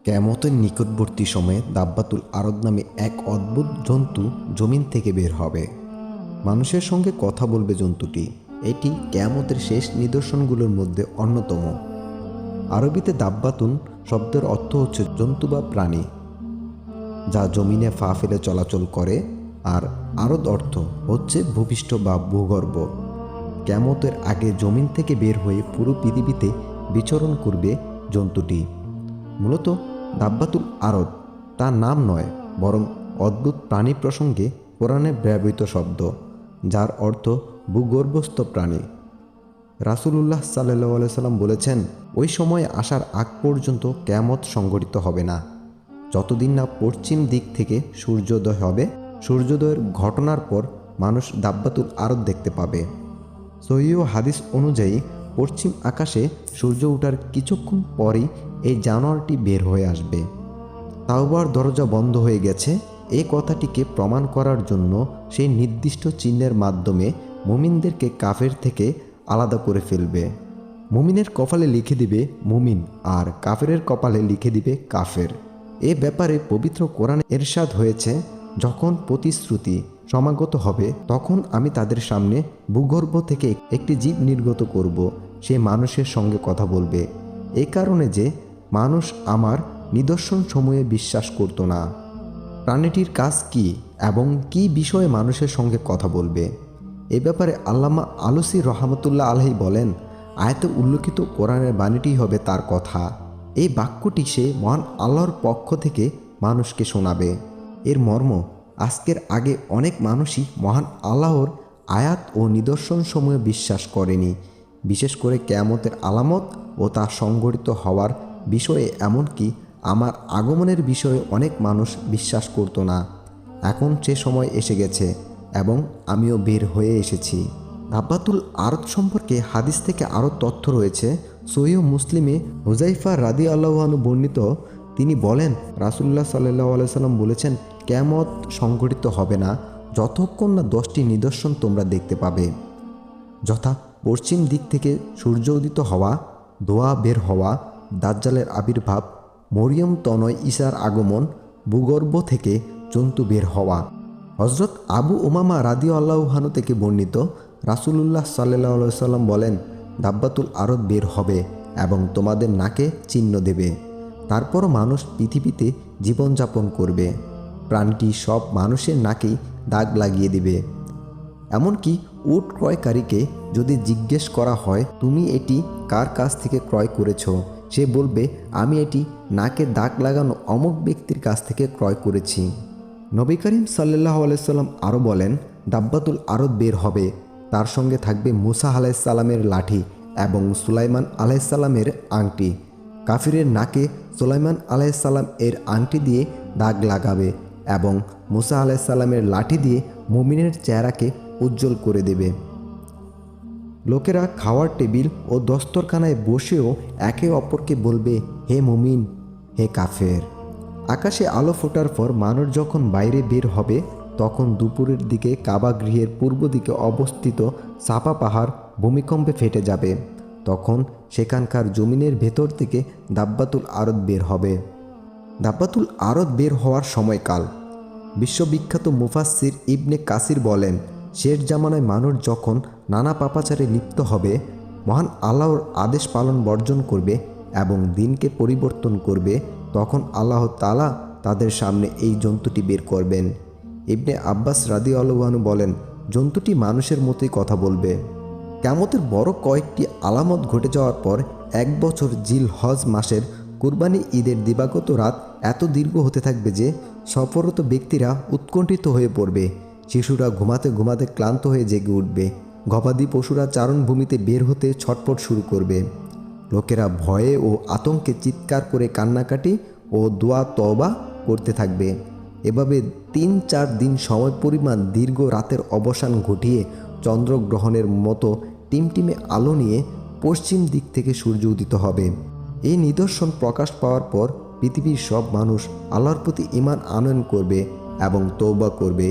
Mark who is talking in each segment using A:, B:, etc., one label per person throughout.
A: কিয়ামতের নিকটবর্তী সময়ে দাব্বাতুল আরদ নামে এক অদ্ভুত জন্তু জমিন থেকে বের হবে। মানুষের সঙ্গে কথা বলবে জন্তুটি। এটি কিয়ামতের শেষ নিদর্শনগুলোর মধ্যে অন্যতম। আরবিতে দাব্বাতুন শব্দের অর্থ হচ্ছে জন্তু বা প্রাণী, যা জমিনে পা ফেলে চলাচল করে, আর আরদ অর্থ হচ্ছে ভূপৃষ্ঠ বা ভূগর্ভ। কিয়ামতের আগে জমিন থেকে বের হয়ে পুরো পৃথিবীতে বিচরণ করবে জন্তুটি। মূলত দাব্বাতুল আরদ তার নাম নয়, বরং অদ্ভুত প্রাণী প্রসঙ্গে কোরআনে ব্যবহৃত শব্দ, যার অর্থ ভূগর্ভস্থ প্রাণী। রাসূলুল্লাহ সাল্লাল্লাহু আলাইহি সাল্লাম বলেছেন, ওই সময় আসার আগ পর্যন্ত কিয়ামত সংঘটিত হবে না, যতদিন না পশ্চিম দিক থেকে সূর্যোদয় হবে। সূর্যোদয়ের ঘটনার পর মানুষ দাব্বাতুল আরদ দেখতে পাবে। সহিহ হাদিস অনুযায়ী পশ্চিম আকাশে সূর্য ওঠার কিছুক্ষণ পরই এই জানোয়ারটি বের হয়ে আসবে। তাওবার দরজা বন্ধ হয়ে গেছে এই কথাটিকে প্রমাণ করার জন্য সেই নির্দিষ্ট চিহ্নের মাধ্যমে মুমিনদেরকে কাফের থেকে আলাদা করে ফেলবে। মুমিনের কপালে লিখে দিবে মুমিন, আর কাফেরের কপালে লিখে দিবে কাফের। এ ব্যাপারে পবিত্র কোরআনে ইরশাদ হয়েছে, যখন প্রতিশ্রুতি সমাগত হবে তখন আমি তাদের সামনে ভূগর্ভ থেকে একটি জীব নির্গত করব, সে মানুষের সঙ্গে কথা বলবে। এই কারণে যে মানুষ আমার নিদর্শন সমূহে বিশ্বাস করত না। প্রাণীটির কাজ কি এবং কি বিষয়ে মানুষের সঙ্গে কথা বলবে, এ ব্যাপারে আল্লামা আলুসি রহমতুল্লাহ আলাইহি বলেন, আয়াতে উল্লেখিত কোরআনের বাণীটি হবে তার কথা। এই বাক্যটি সে মহান আল্লাহর পক্ষ থেকে মানুষকে শোনাবে। এর মর্ম, আজকের আগে অনেক মানুষই মহান আল্লাহর আয়াত ও নিদর্শনসমূহে বিশ্বাস করেনি, বিশেষ করে কিয়ামতের আলামত ও তা সংঘটিত হওয়ার বিষয়ে। এমনকি আমার আগমনের বিষয়ে অনেক মানুষ বিশ্বাস করত না। এখন সে সময় এসে গেছে এবং আমিও বের হয়ে এসেছি। দাব্বাতুল আরদ সম্পর্কে হাদিস থেকে আরও তথ্য রয়েছে। সহিহ মুসলিমে হুযাইফা রাদিয়াল্লাহু আনহু বর্ণিত, তিনি বলেন, রাসূলুল্লাহ সাল্লাল্লাহু আলাইহি সাল্লাম বলেছেন, কিয়ামত সংঘটিত হবে না যতক্ষণ না 10টি নিদর্শন তোমরা দেখতে পাবে, যথা পশ্চিম দিক থেকে সূর্য উদিত হওয়া, ধোঁয়া বের হওয়া, দাজ্জালের আবির্ভাব, মরিয়ম তনয় ঈসার আগমন, ভূগর্ভ থেকে জন্তু বের হওয়া। হযরত আবু উমামা রাদিয়াল্লাহু আনহু থেকে বর্ণিত, রাসূলুল্লাহ সাল্লাল্লাহু আলাইহি সাল্লাম বলেন, দাব্বাতুল আরদ বের হবে এবং তোমাদের নাকে চিহ্ন দেবে। তারপরও মানুষ পৃথিবীতে জীবনযাপন করবে। প্রাণীটি সব মানুষের নাকেই দাগ লাগিয়ে দেবে। এমনকি উট ক্রয়কারীকে যদি জিজ্ঞেস করা হয়, তুমি এটি কার কাছ থেকে ক্রয় করেছ, সে বলবে, আমি এটি নাকে দাগ লাগানো অমুক ব্যক্তির কাছ থেকে ক্রয় করেছি। নবী করিম সাল্লাল্লাহু আলাইহি সাল্লাম আরও বলেন, দাব্বাতুল আরদ বের হবে, তার সঙ্গে থাকবে মুসা আলাইহিস সালামের লাঠি এবং সুলাইমান আলাইহিস সালামের আংটি। কাফিরের নাকে সুলাইমান আলাইহিস সালাম এর আংটি দিয়ে দাগ লাগাবে এবং মুসা আলাইহিস সালামের লাঠি দিয়ে মুমিনের চেহারাকে উজ্জ্বল করে দেবে। লোকেরা খাওয়ার টেবিল ও দস্তরখানায় বসেও একে অপরকে বলবে, হে মুমিন, হে কাফের। আকাশে আলো ফোটার পর মানুষ যখন বাইরে বের হবে, তখন দুপুরের দিকে কাবা গৃহের পূর্ব দিকে অবস্থিত সাফা পাহাড় ভূমিকম্পে ফেটে যাবে। তখন সেখানকার জমিনের ভেতর থেকে দাব্বাতুল আরদ বের হবে। দাব্বাতুল আরদ বের হওয়ার সময়কাল। বিশ্ববিখ্যাত মুফাসসির ইবনে কাসির বলেন, শেষ জামানায় মানুষ যখন নানা পাপাচারে লিপ্ত হবে, মহান আল্লাহর আদেশ পালন বর্জন করবে এবং দিনকে পরিবর্তন করবে, তখন আল্লাহ তাআলা তাদের সামনে এই জন্তুটি বের করবেন। ইবনে আব্বাস রাদিয়াল্লাহু আনহু বলেন, জন্তুটি মানুষের মতোই কথা বলবে। কিয়ামতের বড় কয়েকটি আলামত ঘটে যাওয়ার পর 1 বছর জিল হজ মাসের কুরবানি ঈদের দিবাগত রাত এত দীর্ঘ হতে থাকবে যে সফররত ব্যক্তিরা উৎকণ্ঠিত হয়ে পড়বে। শিশুরা ঘুমাতে ঘুমাতে ক্লান্ত হয়ে জেগে উঠবে। গবাদি পশুরা চারণভূমিতে বের হতে ছটফট শুরু করবে। লোকেরা ভয়ে ও আতঙ্কে চিৎকার করে কান্নাকাটি ও দোয়া তওবা করতে থাকবে। এভাবে 3-4 দিন সময় পরিমাণ দীর্ঘ রাতের অবসান ঘটিয়ে চন্দ্রগ্রহণের মতো টিমটিমে আলো নিয়ে পশ্চিম দিক থেকে সূর্য উদিত হবে। এই নিদর্শন প্রকাশ পাওয়ার পর পৃথিবীর সব মানুষ আল্লাহর প্রতি ঈমান আনয়ন করবে এবং তওবা করবে,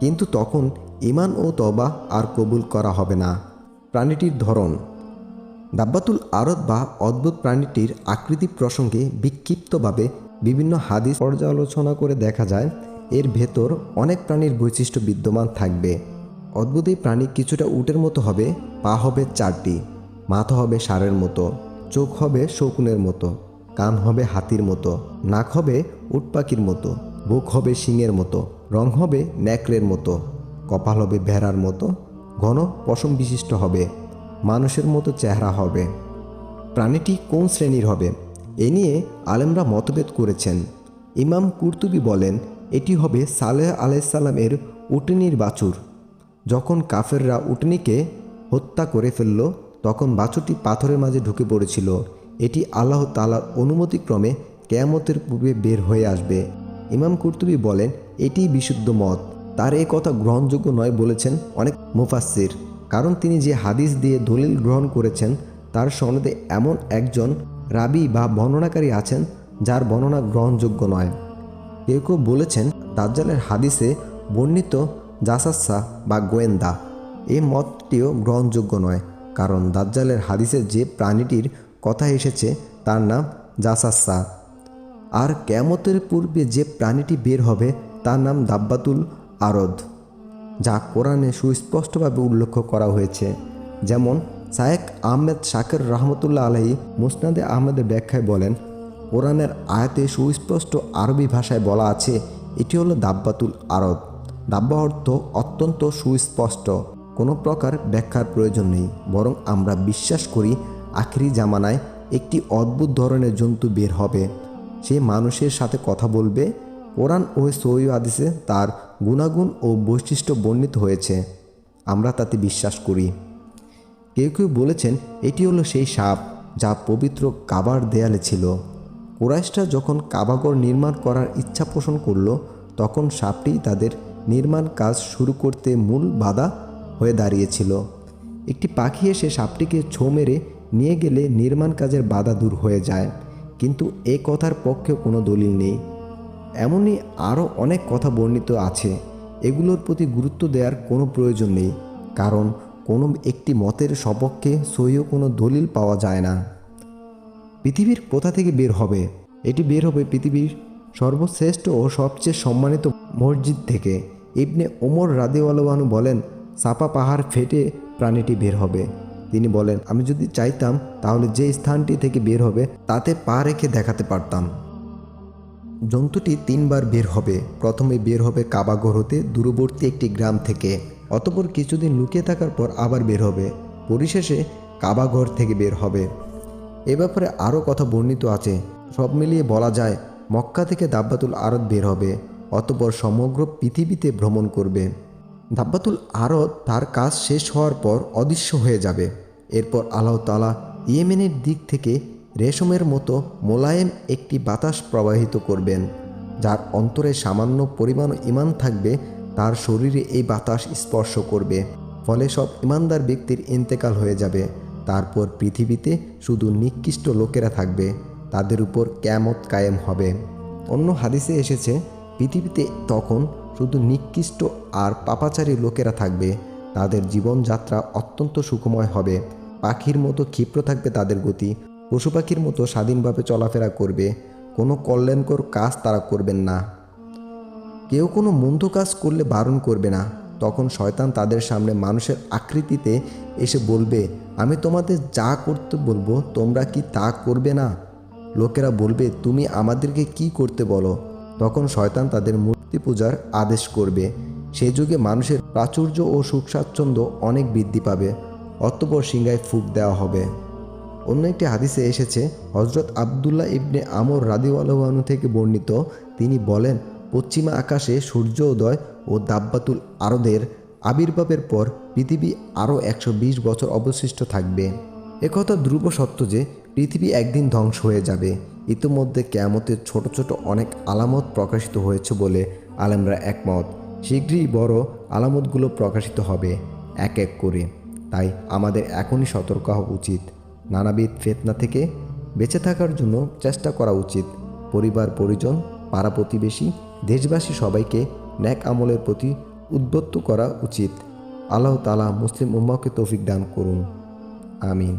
A: কিন্তু তখন ঈমান ও তওবা আর কবুল করা হবে না। প্রাণীটির ধরন। দাব্বাতুল আরদ বা অদ্ভুত প্রাণীটির আকৃতি প্রসঙ্গে বিক্ষিপ্তভাবে বিভিন্ন হাদিস পর্যালোচনা করে দেখা যায় এর ভেতর অনেক প্রাণীর বৈশিষ্ট্য বিদ্যমান থাকবে। অদ্ভুত এই প্রাণী কিছুটা উটের মতো হবে, পা হবে 4টি, মাথা হবে ষাঁড়ের মতো, চোখ হবে শকুনের মতো, কান হবে হাতির মতো, নাক হবে উট পাখির মতো, বুক হবে সিংহের মতো, রং হবে নেকড়ের মতো, কপাল হবে ভেড়ার মতো, ঘন পশম বিশিষ্ট হবে, মানুষের মতো চেহারা হবে। প্রাণীটি কোন শ্রেণীর হবে এ নিয়ে আলেমরা মতভেদ করেছেন। ইমাম কুরতুবী বলেন এটি হবে সালেহ আলাইসাল্লামের উটনির বাছুর। যখন কাফেররা উটনিকে হত্যা করে ফেলল তখন বাছুরটি পাথরের মাঝে ঢুকে পড়েছিল। এটি আল্লাহ তাআলার অনুমতিক্রমে কিয়ামতের পূর্বে বের হয়ে আসবে। ইমাম কুরতুবী বলেন এটিই বিশুদ্ধ মত। তার এই কথা গ্রহণযোগ্য নয় বলেছেন অনেক মুফাসসির, কারণ তিনি যে হাদিস দিয়ে দলিল গ্রহণ করেছেন তার সনদে এমন একজন রাবি বা বর্ণনাকারী আছেন যার বর্ণনা গ্রহণযোগ্য নয়। কেউ কেউ বলেছেন দাজ্জালের হাদিসে বর্ণিত জাসাসা বা গোয়েন্দা, এই মতটিও গ্রহণযোগ্য নয়, কারণ দাজ্জালের হাদিসে যে প্রাণীটির কথা এসেছে তার নাম জাসাসা, আর কিয়ামতের পূর্বে যে প্রাণীটি বের হবে তার নাম দাব্বাতুল আরদ, যা কোরআনে সুস্পষ্টভাবে উল্লেখ করা হয়েছে। যেমন শায়েখ আহমেদ শাকের রহমতুল্লাহ আলাইহি মুসনাদে আহমেদের ব্যাখ্যায় বলেন, কোরআনের আয়াতে সুস্পষ্ট আরবি ভাষায় বলা আছে এটি হলো দাব্বাতুল আরদ। দাব্বা অর্থ অত্যন্ত সুস্পষ্ট, কোনো প্রকার ব্যাখ্যার প্রয়োজন নেই, বরং আমরা বিশ্বাস করি আখিরি জামানায় একটি অদ্ভুত ধরনের জন্তু বের হবে, সে মানুষের সাথে কথা বলবে। কোরআন ও সহিহ হাদিসে তার গুণাগুণ ও বৈশিষ্ট্য বর্ণিত হয়েছে, আমরা তাতে বিশ্বাস করি। কেউ কেউ বলেছেন এটি হলো সেই সাপ যা পবিত্র কাবার দেয়ালে ছিল। কুরাইশরা যখন কাবাগর নির্মাণ করার ইচ্ছা পোষণ করল তখন সাপটি তাদের নির্মাণ কাজ শুরু করতে মূল বাধা হয়ে দাঁড়িয়েছিল। একটি পাখি এসে সাপটিকে ছোঁ মেরে নিয়ে গেলে নির্মাণ কাজের বাধা দূর হয়ে যায়, কিন্তু এ কথার পক্ষে কোনো দলিল নেই। এমনই আরও অনেক কথা বর্ণিত আছে, এগুলোর প্রতি গুরুত্ব দেওয়ার কোনো প্রয়োজন নেই, কারণ কোনো একটি মতের সপক্ষে সহিহ কোনো দলিল পাওয়া যায় না। পৃথিবীর কোথা থেকে বের হবে? এটি বের হবে পৃথিবীর সর্বশ্রেষ্ঠ ও সবচেয়ে সম্মানিত মসজিদ থেকে। ইবনে ওমর রাদিয়াল্লাহু আনহু বলেন, সাফা পাহাড় ফেটে প্রাণীটি বের হবে। তিনি বলেন, আমি যদি চাইতাম তাহলে যে স্থানটি থেকে বের হবে তাতে পা রেখে দেখাতে পারতাম। জন্তুটি 3 বার বের হবে। প্রথমে বের হবে কাবাঘর হতে দূরবর্তী একটি গ্রাম থেকে, অতঃপর কিছুদিন লুকিয়ে থাকার পর আবার বের হবে, পরিশেষে কাবাঘর থেকে বের হবে। এ ব্যাপারে আরও কথা বর্ণিত আছে। সব মিলিয়ে বলা যায় মক্কা থেকে দাব্বাতুল আরদ বের হবে, অতঃপর সমগ্র পৃথিবীতে ভ্রমণ করবে। দাব্বাতুল আরদ তার কাজ শেষ হওয়ার পর অদৃশ্য হয়ে যাবে। এরপর আল্লাহ তাআলা ইয়েমেনের দিক থেকে রেশমের মতো মোলায়েম একটি বাতাস প্রবাহিত করবেন, যার অন্তরে সামান্য পরিমাণ ঈমান থাকবে তার শরীরে এই বাতাস স্পর্শ করবে, ফলে সব ঈমানদার ব্যক্তির ইন্তেকাল হয়ে যাবে। তারপর পৃথিবীতে শুধু নিকৃষ্ট লোকেরা থাকবে, তাদের উপর কিয়ামত কায়েম হবে। অন্য হাদিসে এসেছে পৃথিবীতে তখন শুধু নিকৃষ্ট আর পাপাচারী লোকেরা থাকবে, তাদের জীবনযাত্রা অত্যন্ত সুখময় হবে। পাখির মতো ক্ষিপ্র থাকবে তাদের গতি, পশু পাখির মতো স্বাধীনভাবে চলাফেরা করবে, কোনো কল্যাণকর কাজ তারা করবেন না। কেউ কোনো মন্দ কাজ করলে বারণ করবে না। তখন শয়তান তাদের সামনে মানুষের আকৃতিতে এসে বলবে, আমি তোমাদের যা করতে বলবো তোমরা কি তা করবে না? লোকেরা বলবে, তুমি আমাদেরকে কি করতে বলো? তখন শয়তান তাদের মূর্তি পূজার আদেশ করবে। সেই যুগে মানুষের প্রাচুর্য ও সুখ স্বাচ্ছন্দ্য অনেক বৃদ্ধি পাবে, অতঃপর সিংহায় ফুঁক দেওয়া হবে। অন্য একটি হাদিসে এসেছে, হজরত আবদুল্লাহ ইবনে আমর রাদিয়াল্লাহু আনহু থেকে বর্ণিত, তিনি বলেন, পশ্চিমা আকাশে সূর্যোদয় ও দাব্বাতুল আরদের আবির্ভাবের পর পৃথিবী আরও 120 বছর অবশিষ্ট থাকবে। একথা ধ্রুব সত্য যে পৃথিবী একদিন ধ্বংস হয়ে যাবে। ইতিমধ্যে কিয়ামতের ছোট ছোট অনেক আলামত প্রকাশিত হয়েছে বলে আলেমরা একমত। শীঘ্রই বড় আলামতগুলো প্রকাশিত হবে এক এক করে। তাই আমাদের এখনই সতর্ক হওয়া উচিত। নানাবিধ ফিতনা থেকে বেঁচে থাকার জন্য চেষ্টা করা উচিত। পরিবার পরিজন, পাড়া প্রতিবেশী, দেশবাসী সবাইকে নেক আমলের প্রতি উদ্বুদ্ধ করা উচিত। আল্লাহ তাআলা মুসলিম উম্মাহকে তৌফিক দান করুন। আমিন।